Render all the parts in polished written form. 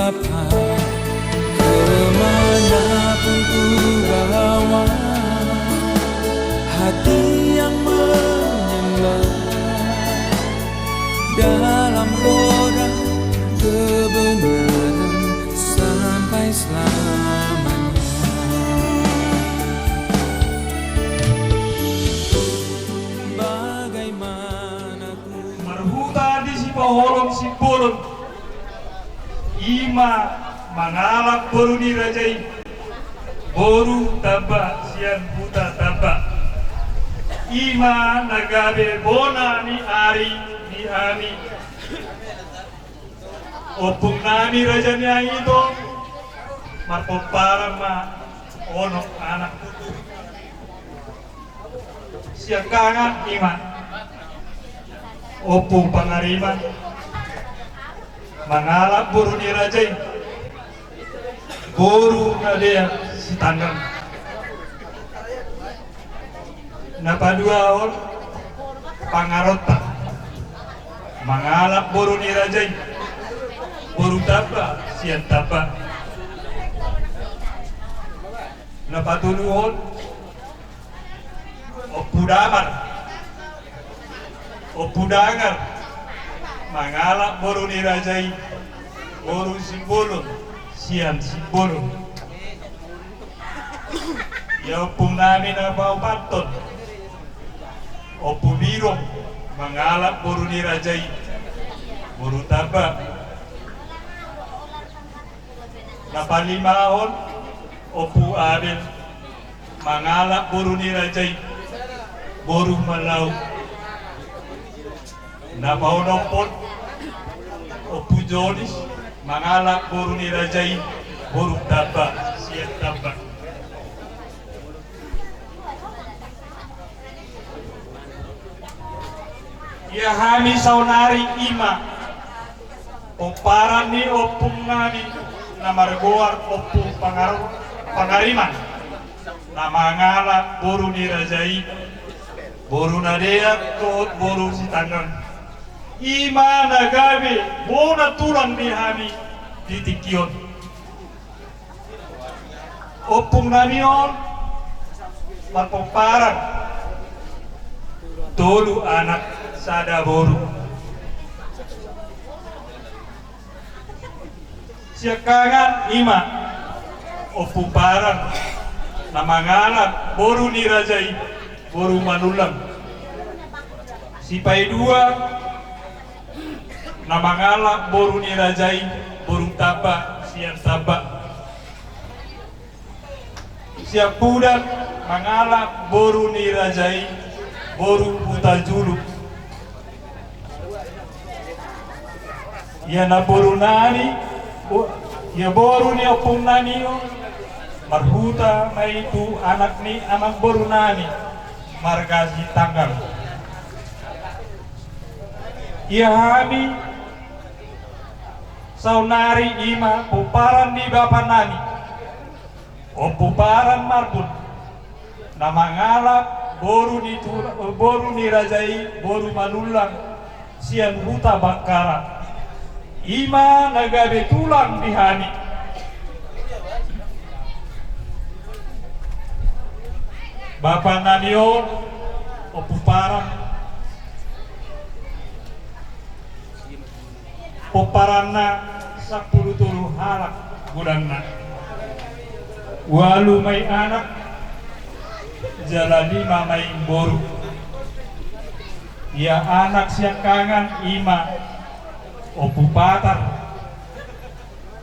Bapa, kemanapun ku bawa, hati yang menyembah dalam roda kebenaran sampai selamanya. Bagaimana ku marhuta di si paholong si bolon ima mangalap boru ni rajai boru taba sian buta taba ima nagabe bona ni ari ni ami opung nami rajanya itu marpoparang ma ono anak putu siang kangan ima opung pangariman mangalap boru ni rajai boru nadea si tanggang napadua on pangarota mangalap boru ni rajai boru taba sian taba napatuluhon opudamar opudangar mangalap boru ni rajai boru simbolon sian simbolon ya opung namin na bau paton opu birong mangalap boru ni rajai boru taba napalimahon opu abel mangalap boru ni rajai boru malau napaonopon opu jonis mangalap boru ni rajai boru taba sian taba ya hami saunari ima oparan ni opung nami namargoar opung pangariman namangala boru ni rajai boru nadea kot boru si tanggang ima nagabe bona tulang ni hami ditikion opung nami on marpoparan tolu anak sada boru siakangan ima opu parang namangalap boru ni rajai boru manulang sipai dua namangalap boru ni rajai boru taba sian taba siap budak mangalap boru ni rajai boru buta juluk ya na boru nani ya boru ni opung nani marhuta mai itu anak ni anak boru nani margasi tanggal ya hami saunari ima puparan ni bapak nani puparan marbun namangalap boru ni rajai boru manulang sian buta bakara ima nagabe tulang di hani bapak nanion opuparan poparanna 10 turu halak gudanna walu mai anak jalani mamai boru ya anak siang kangan ima opu patar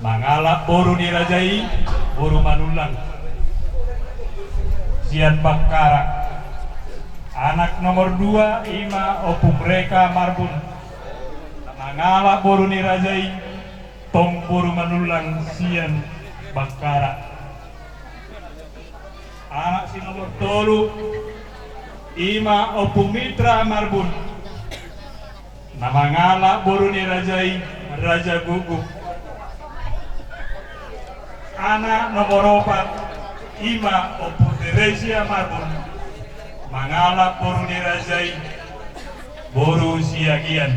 mangalap boru ni rajai boru manulang sian bakara anak nomor 2 ima opu mereka marbun mangalap boru ni rajai tong boru manulang sian bakara anak si nomor 3 ima opu mitra marbun namangala boru ni rajai raja gugup anak nomor 4 ima opu Teresia marbun mangala boru ni rajai boru siagian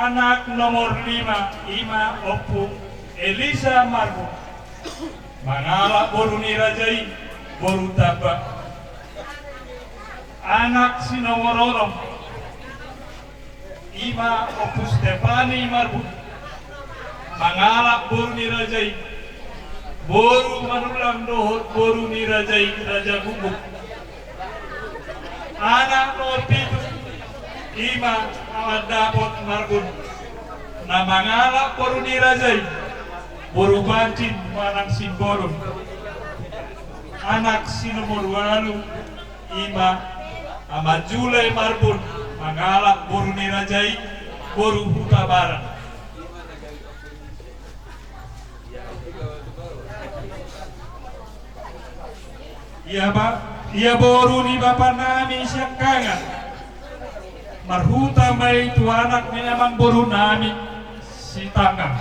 anak nomor 5 Ima Opung Elisa Margo mangala boru ni rajai boru taba anak si nomor 6 Ima Opung Stefani Margo mangala boru ni rajai boru manulang dohot boru ni rajai raja gubuk anak nomor 7 Ima Ahmad Dapot Margun na mangala boru ni rajai boru bancin manang simbolon anak si nomor 8 Ima Ahmad Julai Marbun mangala boru ni rajai boru Huta Barat. Ia boru ni bapa nami siakangan marhuta mai tu anak ni amang boru nami si tangan.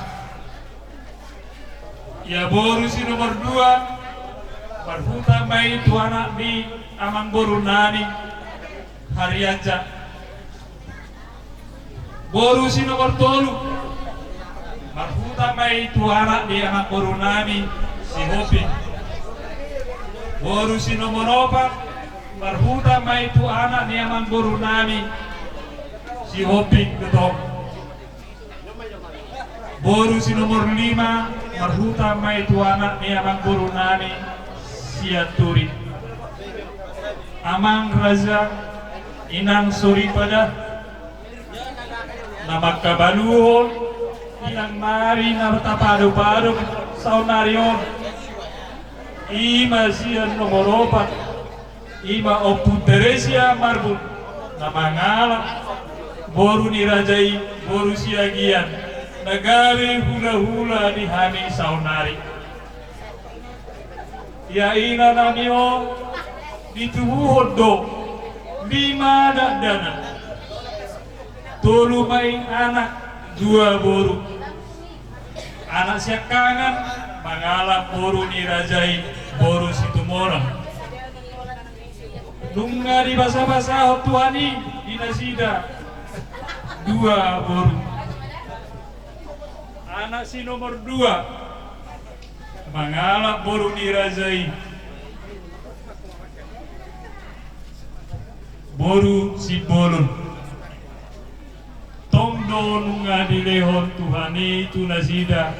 Ia boru si nomor 2 marhuta mai tu anak ni amang boru nami Hariaja. Boru si nomor 3 marhuta mai tu anak ni amang boru nami si Hopi. Boru si nomor 4 marhuta mai tu anak ni amang boru nami si Hopi Getong. Boru si nomor 5 marhuta mai tu anak ni amang boru nami si Aturi. Amang Raja inang suri pada nama kabaluhon inang mari nama tapado-pado saunarion. Ima siya nomor 4 Ima Opung Teresia Marbun nama ngala boru ni rajai boru siagian nagawe hula-hula di hani saunari. Ya ina namio ditubuhod do 5 dana tolu main anak 2 boru anak siakangan mangala boru ni rajai boru situmorang nunga di basa-basa tuani dinasida 2 boru anak si nomor 2 mangala boru ni rajai boru si bolon tongdo nunga di lehon tuhani itu nasida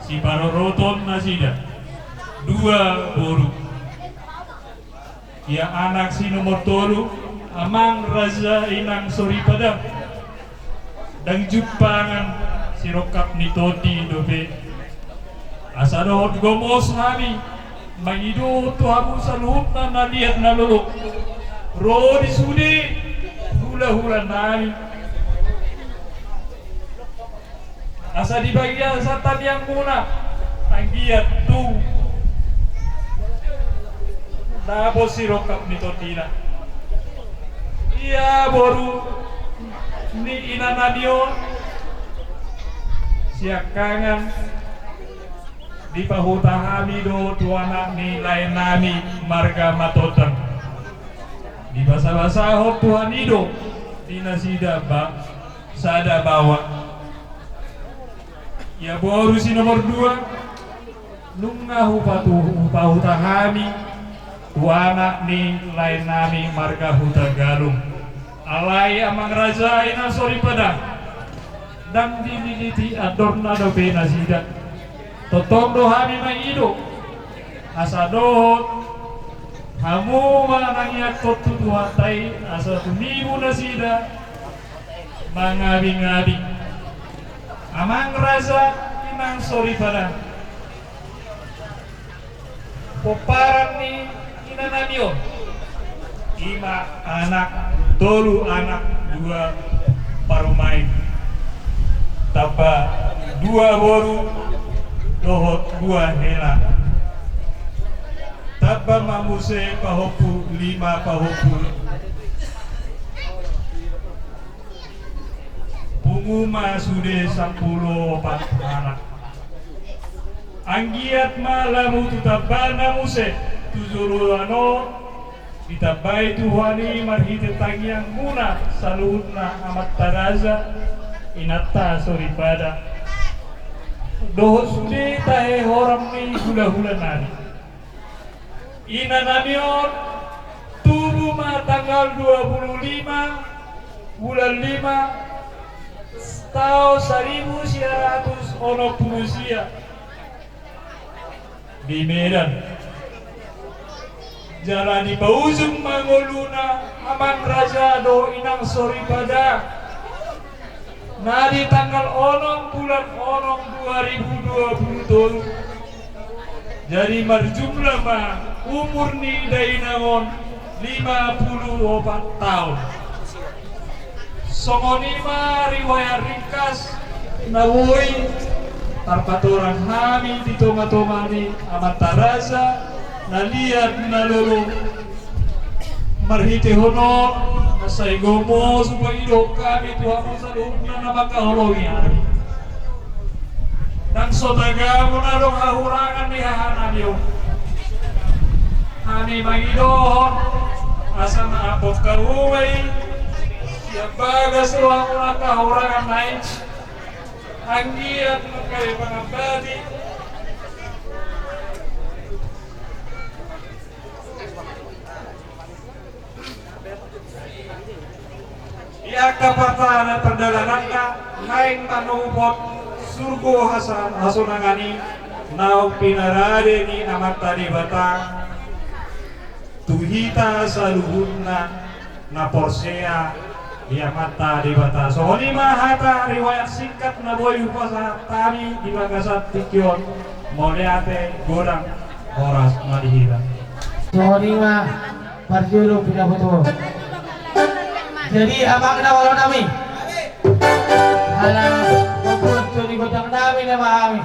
si paroroton nasida 2 boru. Ya anak si nomor 3 amang Raja inang sori pada dan jupangan si rokap ni toti dobe asadot gomos hami mangido to abu salut na naliat na luluk ro di sudi hula-hula nami asa di bagian satan yang muna tanggiat tu dapos si rokap ni totina iya boru ni inanadio siakangan di pahutahami do tuana ni lain nami marga matotan di basa-basa ho Tuhan ido di nasida ba sada bawa. Ya boru si nomor 2 nunga hupahutahami tuana ni lain nami marga huta galung alai amang raja ina sori pada dang diniliti adorna do benazida totong do hami mangido asadot hamu manangiat kotu tuhatai asa tumimu nasida mangabi-ngabi amang raja inang sori pada poparan ni inanamio 5 anak tolu anak 2 parumai tapa 2 boru dohot 2 hela tapa mamuse pahopu 5 pahopu punguma sude 10 anak anggiat malamu tutabana muse tuzurulano ditabai tuhani marhite tangiang muna saluhutna amat taraza inata suripada dohos sude tahe horam ni hula-hula nani ina namion tubuh ma tanggal 25 bulan 5 tahun 1900 di Medan jalani paujung mangoluna Amang Raja do inang soripada nadi tanggal 6 bulan 6 2020 jadi marjumlah mah umur ni dainangon 54 tahun songonima riwayat ringkas nawoi tarpatoran hami di toma-tomani amata rasa naliat nalolo marhite honor nasay gomo supaya idok kami Tuhan sa loob na namakahologi ari dan sotaga mo na dong hahurangan ni hahanam yung hani mangidohon asa na apot karuway siya bagas ruang ulang kahurangan naik anggiat magkari pangabadi ia kapatan perdagangannya naik manubot surgo hasan hasunangani nau pinarade ni amata di batang tuhita saluhunna na porsea dia mata di bata sohoni mahata riwayat singkat na boy upasa tami di bagasat tikion moleate gorang horas madihira sohoni mah parjulu pindah betul jadi abang na wala nami halang pagpunto di batang nami na mahami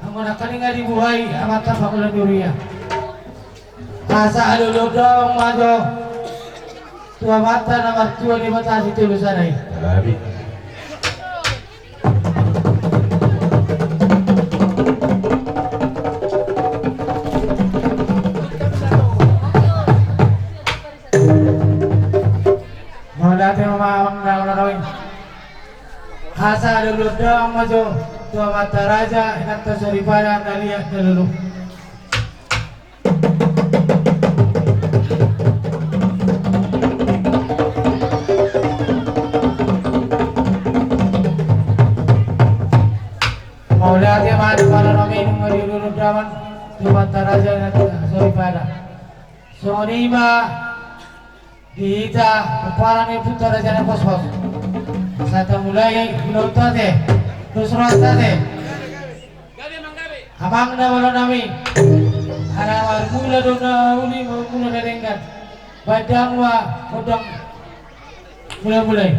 ang mga kaninga di buhay amata pakulan duriya asa alulog daw majo tua mata na martua di mata si tulusan ay Abi. mau dati mamamang na ulanawin asa alulog daw majo tua mata raja inakta suripada naliyak nalulog Maulati mati para namin marilulog daman tumata raja na suripada sonima diita para ni puta raja na pospos sata mulai pinontate nusratate abang na wala nami arawar mula do na uli mula na ringkat badang wa kodang mulai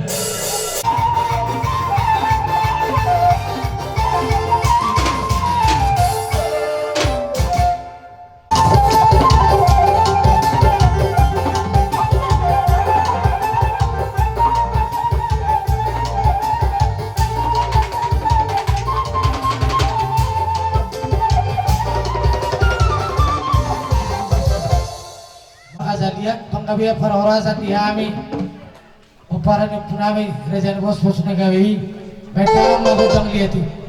panggabi para orasan dihami uparan yung punami rejan bos-bos na gawi betang magutang liati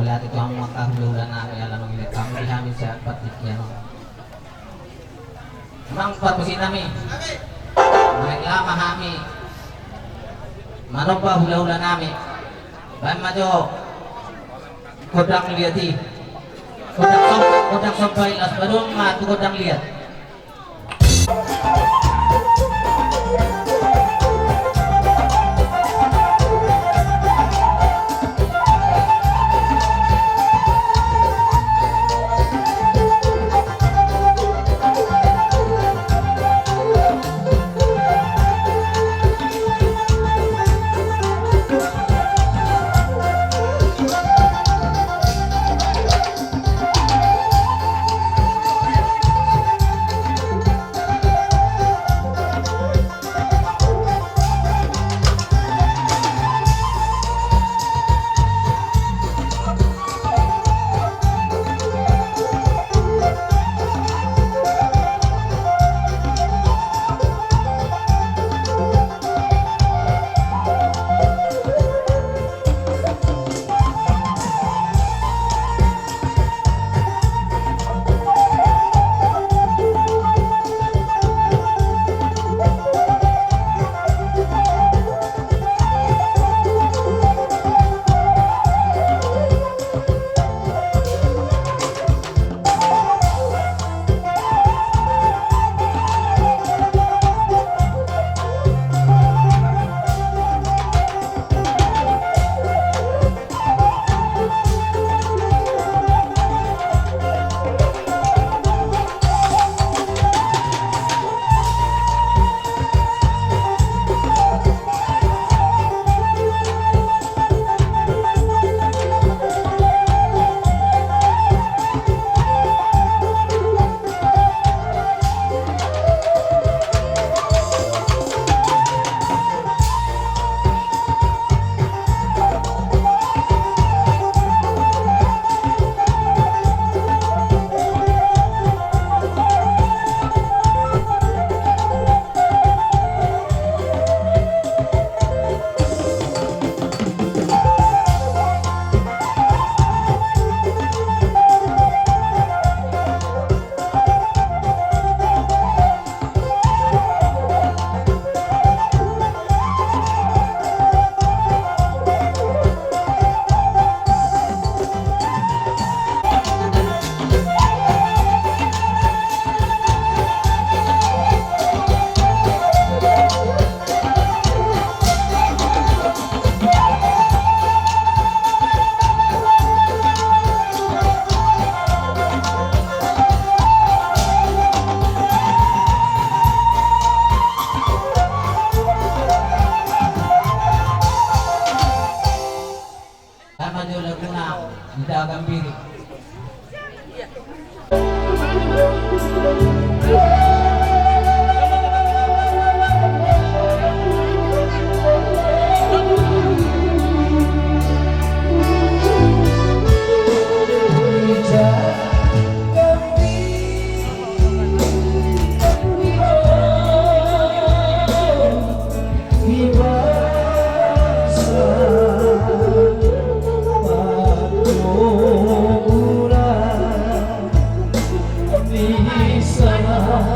melihat itu kamu maka hululan nami alam mengilit kami dihamil sehat patikian memang perpusin nami naik lama kami manopah hula-hula nami bahan majo kodang liati kodang sampai las badung matu kodang liat Tidak gambiri. Di sana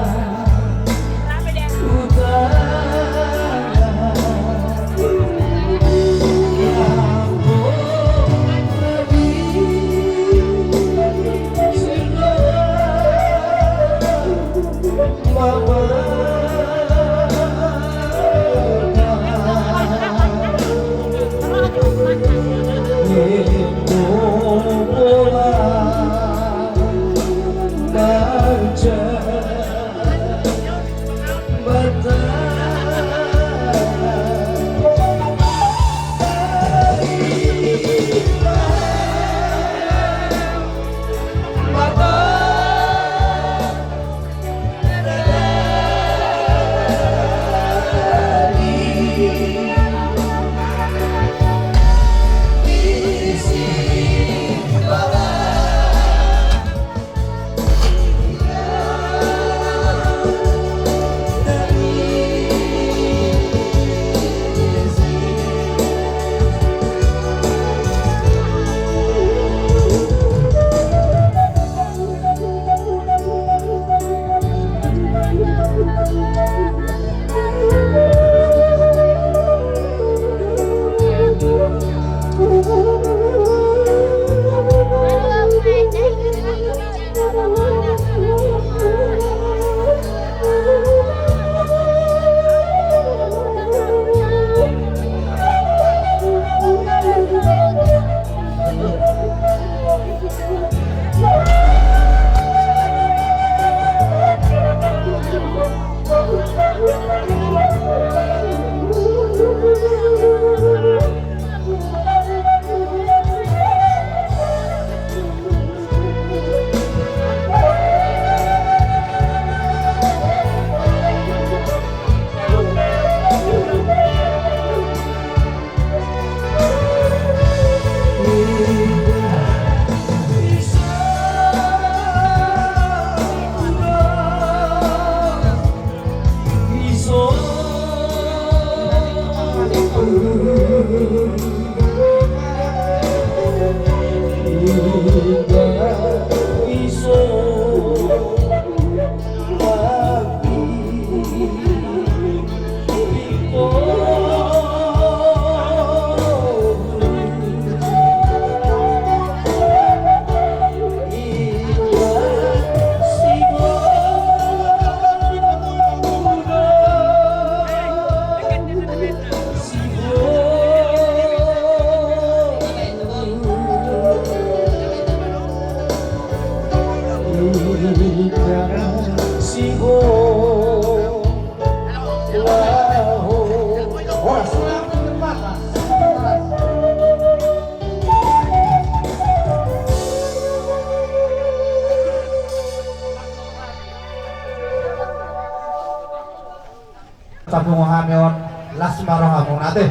Tabung hamion las marong among nate.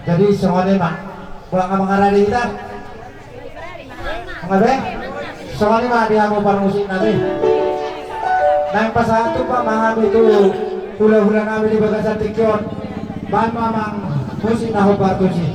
Jadi semuanya mak, buang ka mga rally kita. Mga be, semuanya mak di amo par musik nate. Nang pasahan tu pak mahami tu hula-hula kami di bagasan tikyon. Bahan mamang musik na hopar tu si.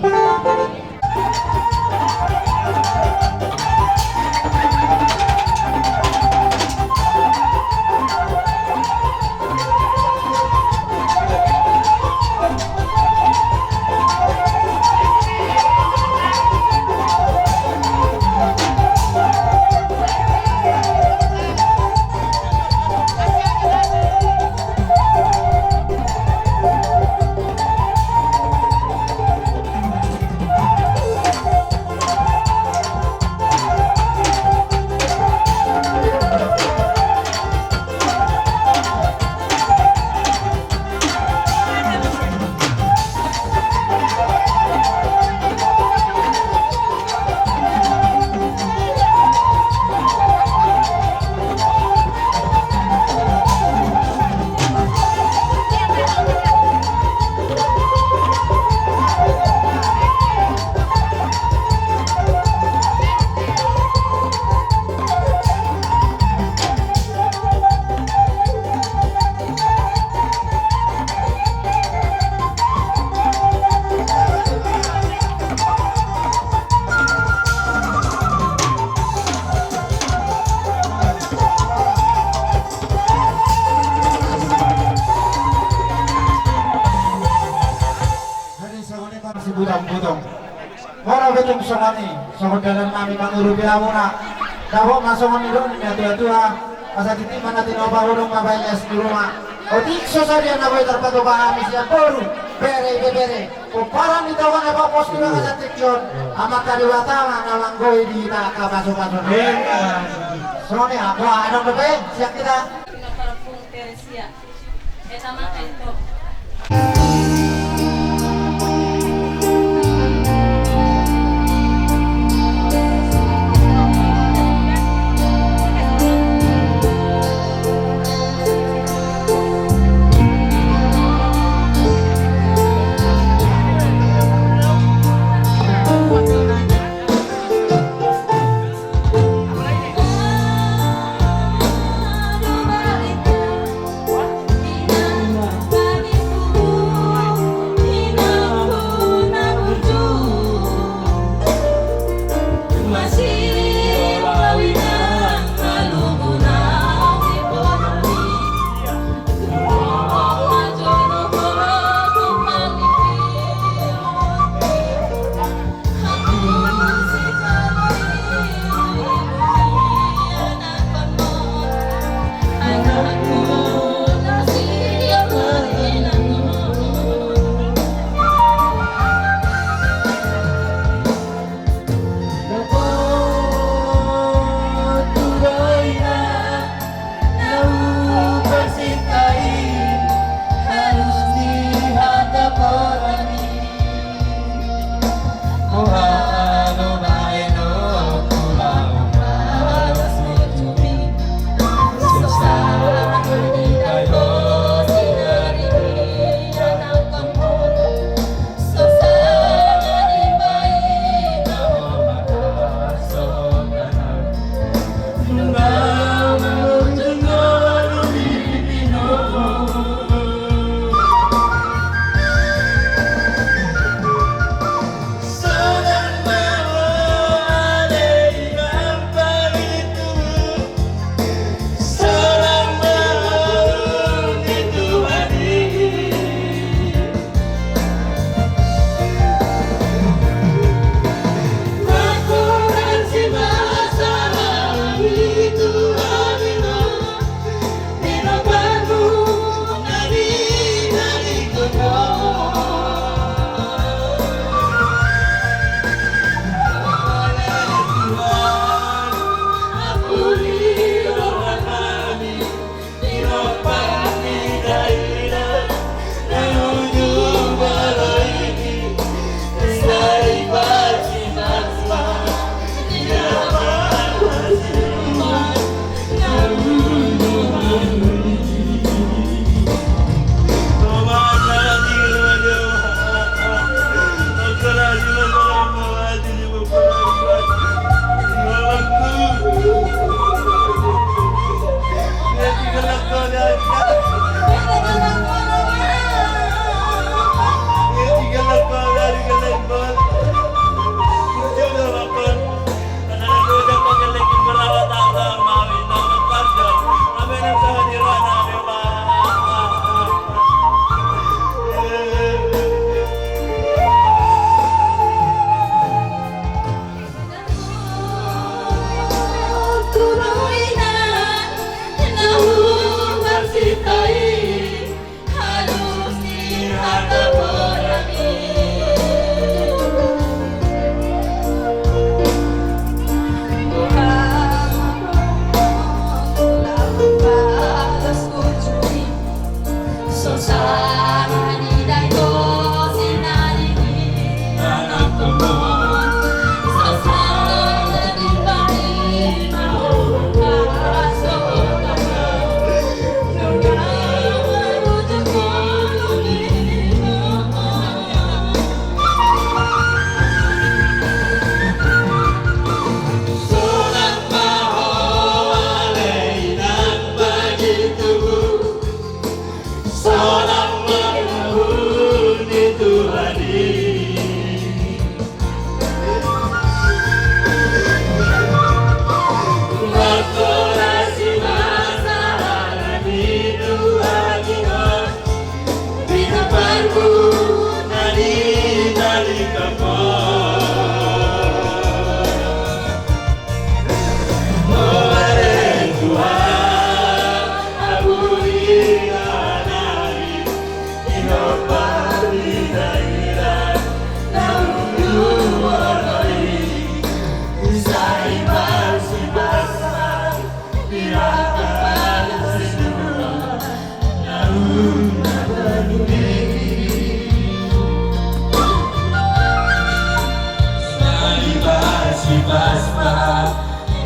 Budong-budong. Mora betul songani, songon dalam kami manguru biar muna. Dapat masuk ni dong, ni tua-tua. Asa titi mana tino bahulung ngapain es di rumah. Otik sosaria nabai terpatu kami siap baru. Bere. Kuparan di tawan apa pos di bawah setikyon. Amat kali watama ngalanggoi di tak kapasu-pasu. Songani apa? Ada berapa? Siap kita. Parapung Teresia. Eta mah itu. Bagi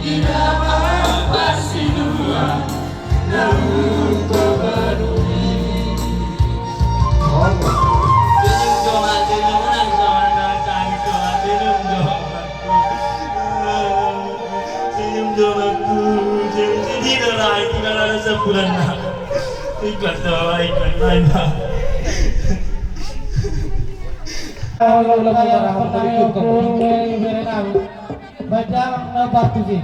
irama pasti dua namun kau peduli. Senyum dong hati temenan sama anak cantik hati dong aku. Senyum dong aku jadi tidak lagi kalau ada sebulan nak. Ikhlas doa ikhlas lain nak. Bajang na baptisi.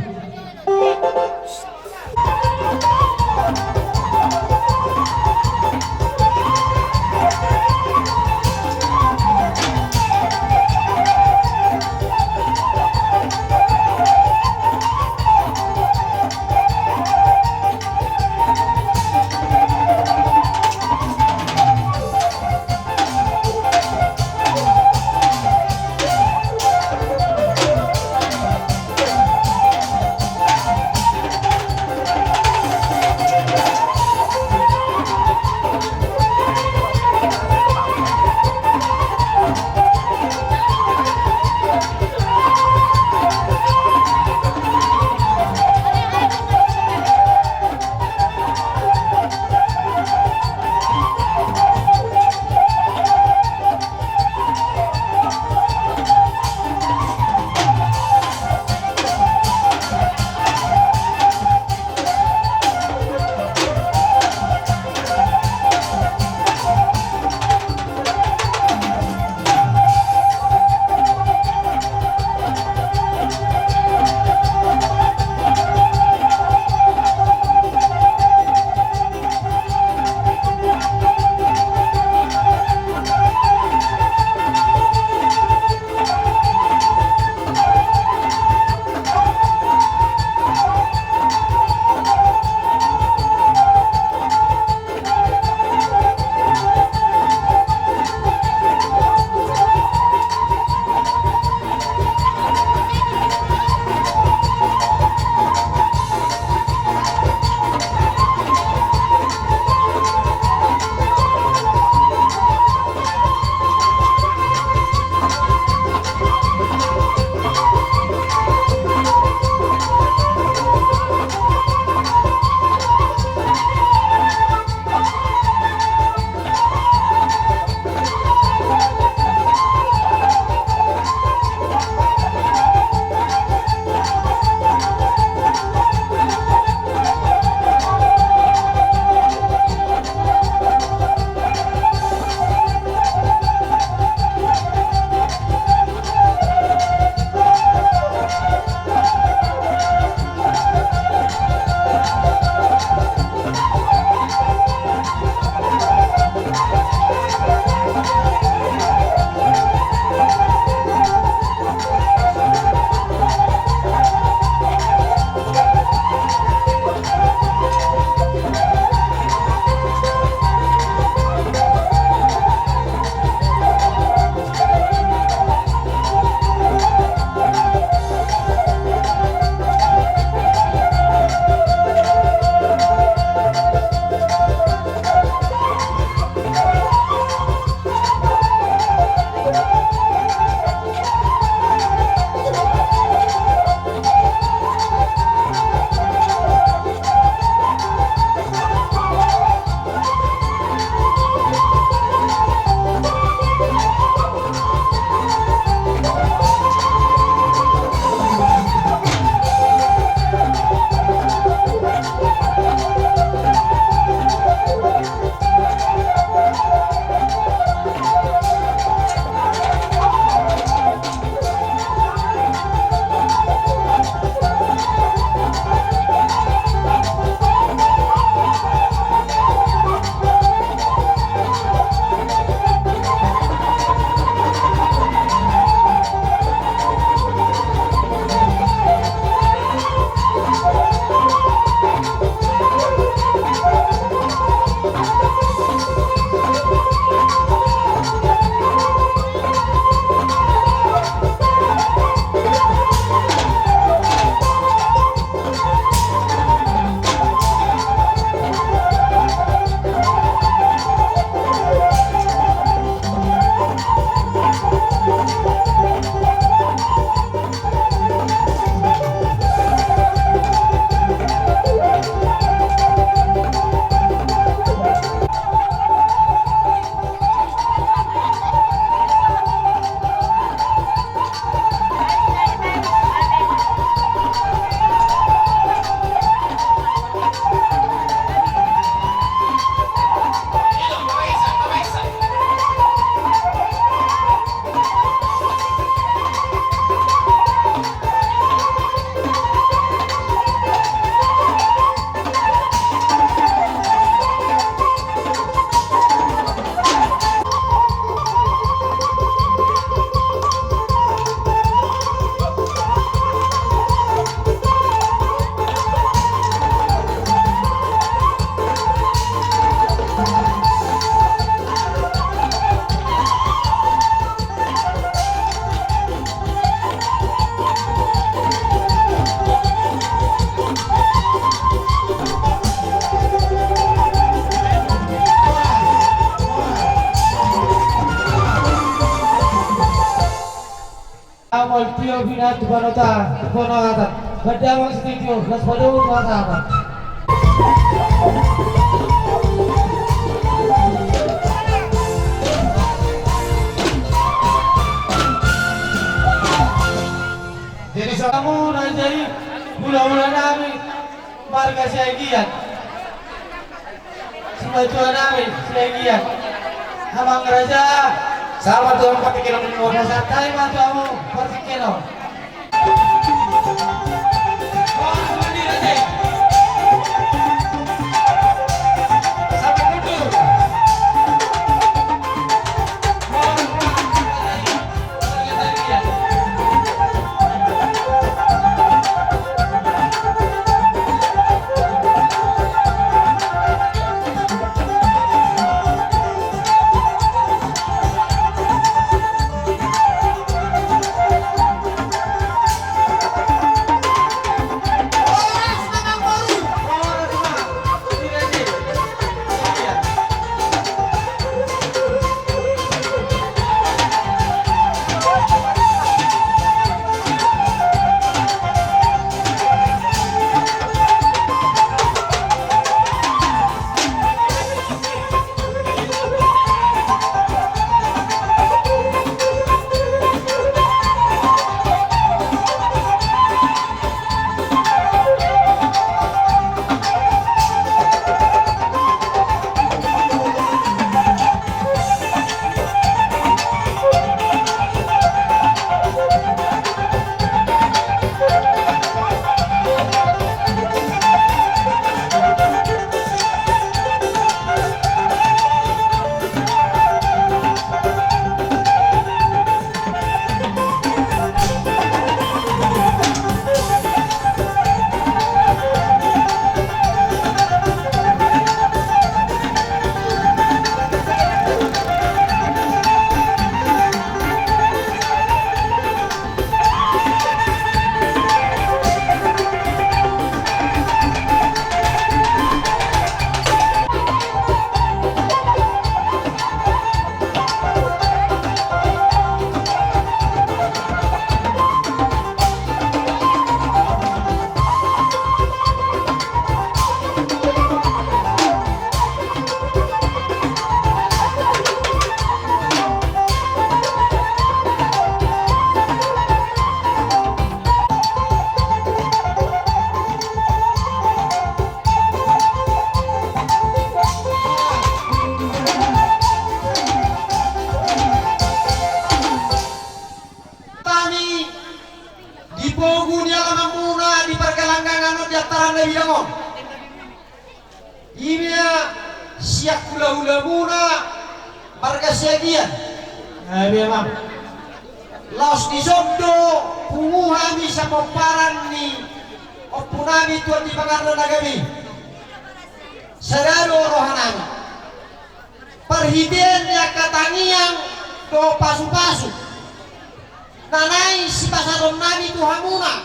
di Ponorogo. Berdamang studio, Las Padung Sahabat. Jadi kamu nanti mula-mula kami marga Segian. Semua tuan kami Segian. Abang Raja, sahabat tuan patikiran menunggu santai matamu patikiran. siak hula-hula muna marga Segian. Memang Laos di Zondo punguhami sa moparan ni opunami tuan di pangarna nagami sadaro rohanami perhidien ya katangiang do pasu-pasu nanai si pasaron nami tuhamuna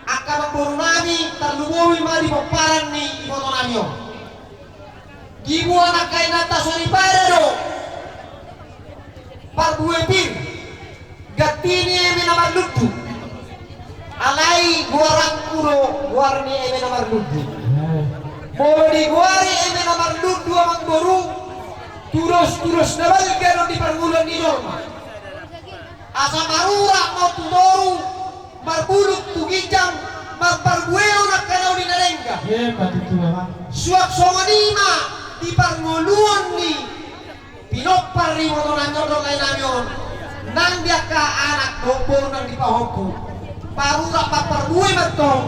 akan memburu nami terlubuhi mari moparan ni imotonamio gibu anak kainata sori parado parbuepir gatini eme namar ludu alai guarang kuro guarni eme namar ludu molo di guari eme namar ludu amang boru turus nabal gano di pergulan di norma asa marura mau tudoru marbuluk tugijang marpargueo nak kanau di narengga itu memang suak songanima di parngoluan ni pinopar ni motonan nyodok lain namion nang biaka anak dobor nang di pahoku paru rapat pargue matong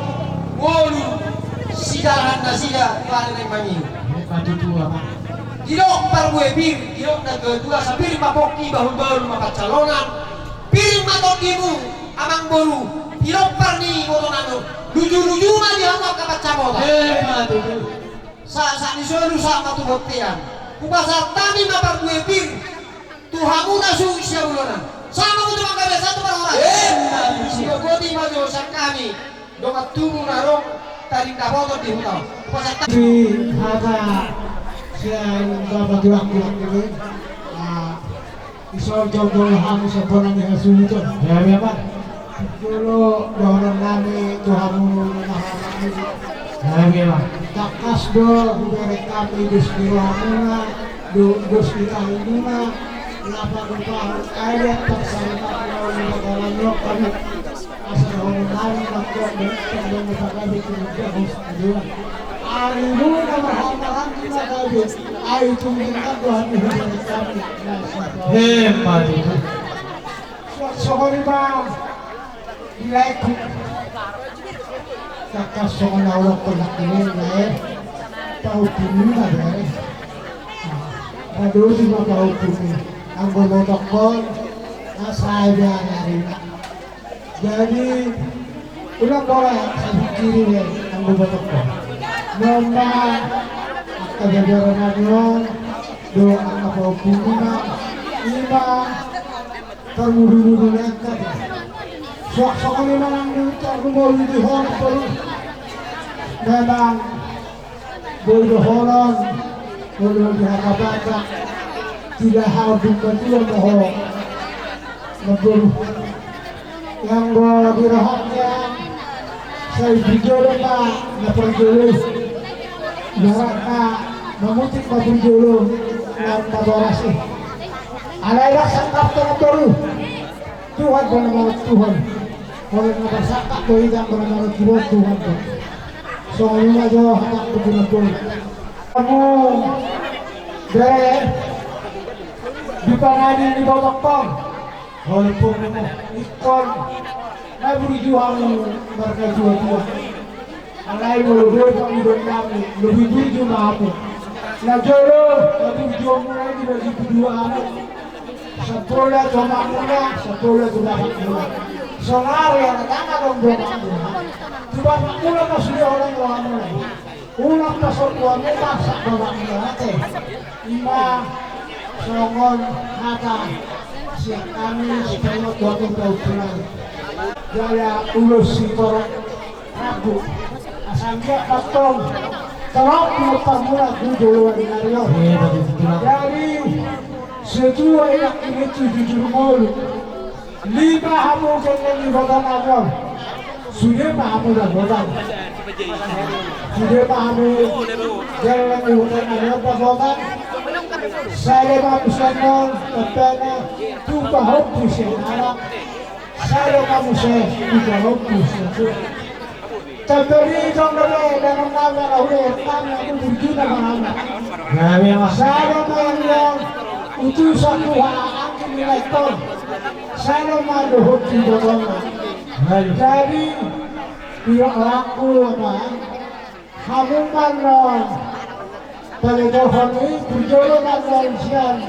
ngolu sidaran na sida pare nang mangi itu memang gidok pargue bir gidok na kedua sabir mapoki bahul-bahul mapacalonan piring matokimu amang boru pinopar ni motonan luju-luju na di hamak kapacamota itu sa ni solu sama tu buktian kubasar tami mapargue bir tuhamu nasu siya ulona sama mo tumang gabi satu orang siya godi majo sa kami dongat tumu narong taring kaboto di hutaw kubasar tami di ada siya dapat dilakukan ini isor jombol hamu sekolah yang sunyi memang Dulu doron nami Tuhanmu mahamani. Lagi lah. Takas do hubere kami dustirahamuna, dustirahamuna. Lapa kupahut ayat tersalina pulau negara nyok kami. Asal orang nami nakon dan mutakabi kinerja husnudun. Arimu nama hamaran kita kami. Ayo tumingkan Tuhan hubere kami. Hebat itu. Sohori bang. Ilaiku takas sohon Allah kolak ini lahir. Tahu kini ada. Aduh juga tahu kini. Ang bumotokon nasaya nyari. Jadi ulang boleh sa kiri ni ang bumotokon. Nomba kagajaran yon do ang napaupunan lima termudu-mudu nangkat. Sok-sok lima lang dito rumoli di horon perlu. Memang boleh horon boleh dihakabatak. Tidak harus betul bahwa betul yang berhaknya saya berjodoh pak nggak berjodoh jaraknya memutik nggak berjodoh nggak berorasi alailah sangkap terlalu Tuhan benar Tuhan kalau nggak bersangkap tuh yang benar Tuhan soalnya jauh hak betul kamu dari dipanadi di bawah pom, walaupun ikon, nabi juang mereka jual. Alai mulai kami berkami, lebih tujuh mahu. Nah jolo, nabi juang mulai dibagi dua anak. Sekolah cuma mula, sekolah sudah mula. Solar yang datang dong dong. Coba mula masih orang orang mulai. Ulang masuk uang mereka sak bawa mula teh. Imam Songon Hata siap kami sebanyak 20 tahun bulan Jaya ulus sitorok Ragu Asangga Patong Terok melepas mula Gujolo Wadinario Jadi Setua enak ini 7 mulu 5 hamu kengeng di badan agam Sudah hamu dan badan Sudah hamu Jalan di badan agam badan saya kamu senang, katanya tumpah hopus ya anak. Saya kamu tumpah hopus ya. Tapi contohnya dalam nama Allah kami aku berjuna mengamak. Saya yang utusan Tuhan angin nilai ton. Saya malu hopus dorongan. Jadi dia laku apa? Kamu mana? Telephone ini berjodoh dengan siang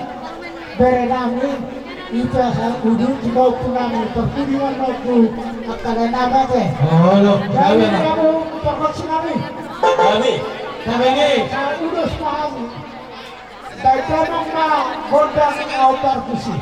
berenami itu asal kudu juga pulang perkudian waktu akan nama teh. Oh lo, Jadi kamu terpaksa kami. kami ini. Saya udah sepahami. Dan kamu mah kodang au partisi.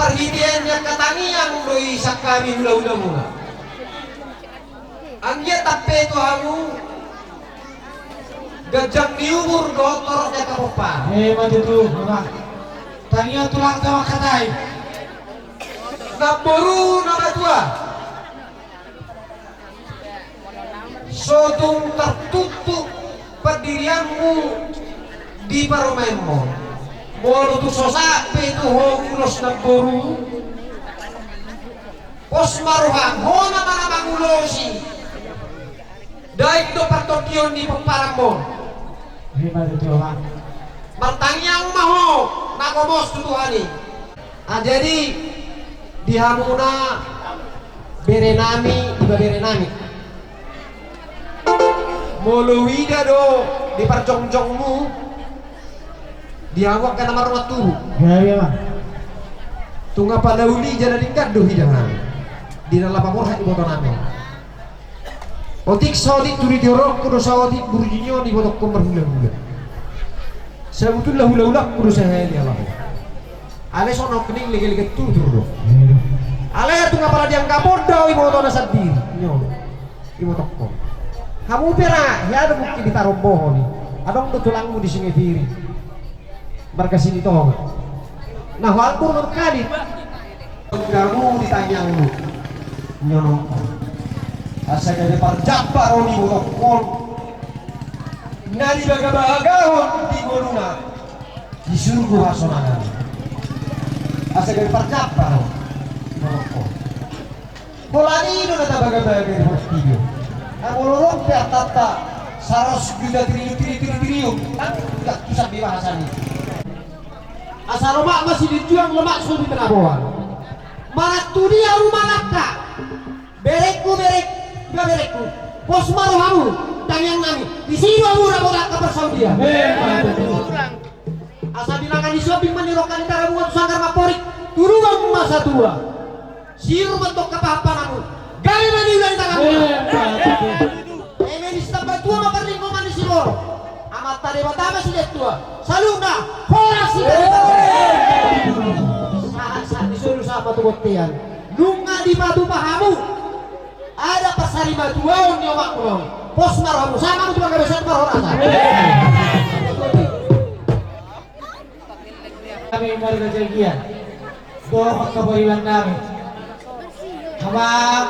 parhidiannya katangiang doi sakami hula-hula muna. Angya tape itu hamu gajang diumur dotornya kapopan. Hebat itu, Bapak. Tanya tulang tawa katai. Naboru nama tua. Sodung tertutup pendirianmu di paromemo. Molo tu sosape tu hogulos naboru. Pos maruhang hona mana mangulosi. Daik do partokion di peparamon. Hebat itu, Bapak. Martangyang maho nakomos tutuhani. Jadi di hamuna berenami iba berenami. Moluwida do di parjongjongmu diawak kana marwa turu. Ya, Pak. Tunga pada uli jana dingkat do hidangan. Di dalam pamorha di boto nami. Otik saudi turi diorok kudo saudi burjinyo di boto komar hula-hula. Sebetulnya hula-hula kudu saya ini Allah. Ale sono kening lege-lege tutur. Ale tu ngapala diang kapodo ibu to nasa diri. Nyo. Ibu toko. Kamu pera ya ada bukti di taromboho nih. Adong tu tulangmu di sini diri. Berkasih di tong. Nah, walaupun kali kamu ditanyangmu. Nyono. Asa jadi parjapa roni ibu toko. Nari baga-bagahon di goluna disuruh hasonanan asa gari parjapa merokok bolani itu nata baga-baga di portigo amolorong pe atata saros juga tiri-tiri-tiri kan tidak bisa dibahasani asa lemak masih dijuang lemak sudah di penabuhan mana tudia rumah nakta berekku pos maruhamu tanyang nami di sini murah bola kabar Saudi ya. Asa bilangan di shopping manirokan tara buat sanggar maporik turun masa tua. Siru bentuk kapapa namu. Gaya mani ulang tanganmu. Ini stampa tua makan lingkungan di sini. Amat tadi batama si tua. Saluna horas si. Saat disuruh sama tu botian. Lunga di madu pahamu. Ada pasari matuan nyawak lo. Pos marhamu sama tu pakai besar perhoratan. Kami warga Jegian. Doa kebayilan kami. Abang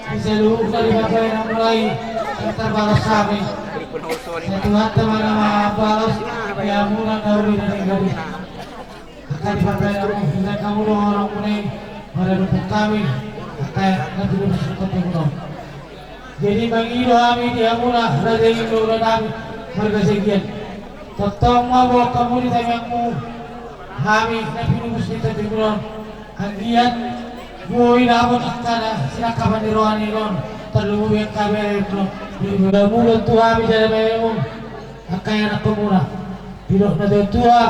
bisa lulus dari bapak yang mulai kita balas kami. Tuhan teman-teman balas yang mulai dari negeri. Akan dipakai kita kamu orang kuning pada dukung kami. Kayak nanti bersyukur dengan. Jadi bagi kami dia mula raja Indo kami warga Jegian. Totong mabok kamu di tayangmu. Kami nabi nubus kita tiburon. Kagian buoy nabot akana sinakapan di rohani ron. Terlalu yang kami itu. Mudah-mudahan Tuhan bisa memang akan anak pemula. Bila ada tua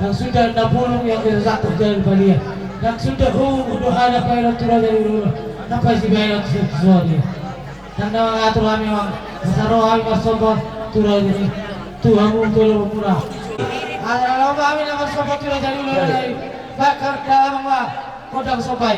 yang sudah 60 yang tersatu dari balian. Yang sudah doa ada kailan turun dari rumah. Apa sih kailan sesuatu? Dan mengatur kami memang masaroh kami masobat turun dari Tuhanmu turun murah. Kalau kami nak masobat turun dari mulai bakar dalam kodang sobai.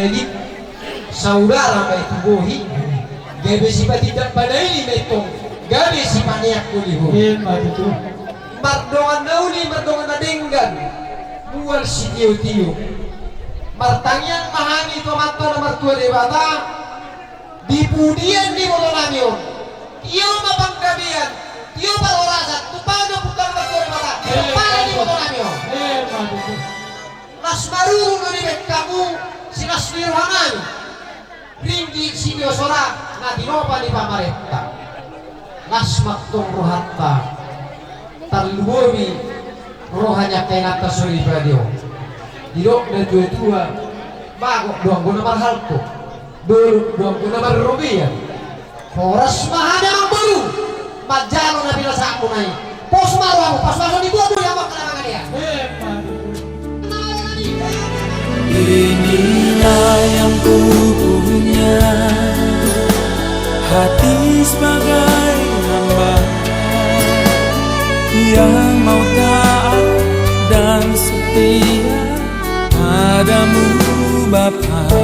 medit saudara may tubuhi gabi si patidak panay may tong gabi si paniak kuliho mardongan nauli mardongan nadenggan buwal si tiyo-tiyo martangyan mahani to mato na martua dewata dipudian di moto namion tiyo mapanggabian tiyo palorasat tupano putang martua dewata tupano di moto namion nas marunong na nibet kamu sinas nirhangan ringgit siniosora na dinopa ni pamarenta nas maktong rohatta talubumi rohanya kenata suri radio didok dan dua-dua bagok doang guna marhal ko dulu doang guna marrubiah horas mahana ang baru majalo na bila sa ako na pos maru ako pas masuk di gua yang makan nama dia inilah yang ku punya hati sebagai hamba yang mau taat dan setia padamu Bapa.